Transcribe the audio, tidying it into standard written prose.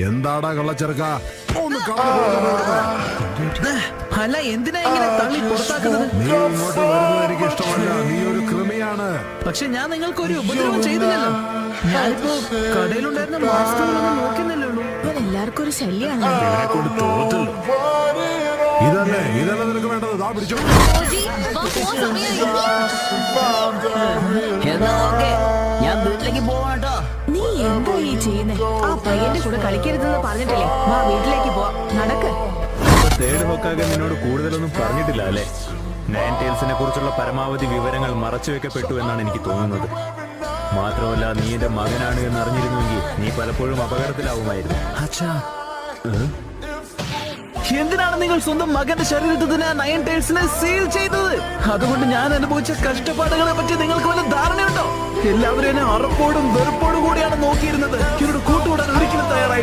എന്താടാ കള്ളച്ചെറുക്ക ഒന്ന് അല്ല, എന്തിനാ ഇങ്ങനെ തള്ളി പുറത്താക്കുന്നത്? നീ ഇങ്ങോട്ട് വരുന്നത് എനിക്ക് ഇഷ്ടമല്ല. നീ ഒരു കൃമിയാണ്. പക്ഷെ ഞാൻ നിങ്ങൾക്ക് ഒരു ഉപദ്രവം ചെയ്തില്ലല്ലോ. ഞാനിപ്പോ കടയിലുണ്ടായിരുന്ന മാസ്കുകളൊന്നും നോക്കുന്നില്ലേ ഉള്ളൂ. ഇവൻ എല്ലാവർക്കും ഒരു ശല്യാണ്. ഇതല്ലേ നിനക്ക് വേണ്ടത്. ദാ പിടിച്ചോ. എന്നാ ഓക്കേ, ഞാൻ വീട്ടിലേക്ക് പോവാട്ടോ. നീ എന്താ ഈ ചെയ്യുന്നേ? ആ പയ്യന്റെ കൂടെ കളിക്കരുതെന്ന് പറഞ്ഞിട്ടില്ലേ? വാ വീട്ടിലേക്ക് പോവാം. നടക്ക്. തേർഡ് ഹോക്കാകെ നിന്നോട് കൂടുതലൊന്നും പറഞ്ഞിട്ടില്ല അല്ലേ? നയൻ ടേൽസിനെ കുറിച്ചുള്ള പരമാവധി വിവരങ്ങൾ മറച്ചുവെക്കപ്പെട്ടു എന്നാണ് എനിക്ക് തോന്നുന്നത്. മാത്രമല്ല, നീ എന്റെ മകനാണ് എന്ന് അറിഞ്ഞിരുന്നുവെങ്കിൽ നീ പലപ്പോഴും അപകടത്തിലാവുമായിരുന്നു. എന്തിനാണ് നിങ്ങൾ സ്വന്തം മകന്റെ ശരീരത്തിൽ തന്നെ നയൻ ടൈൽസിനെ സീൽ ചെയ്തത്? അതുകൊണ്ട് ഞാൻ അനുഭവിച്ച കഷ്ടപ്പാടുകളെ പറ്റി നിങ്ങൾക്ക് വല്ല ധാരണയുണ്ടോ? എല്ലാവരും എന്നെ അറപ്പോടും വെറുപ്പോടും കൂടിയാണ് നോക്കിയിരുന്നത്. എന്നോട് കൂട്ടുകൂടാൻ ഒരിക്കലും തയ്യാറായി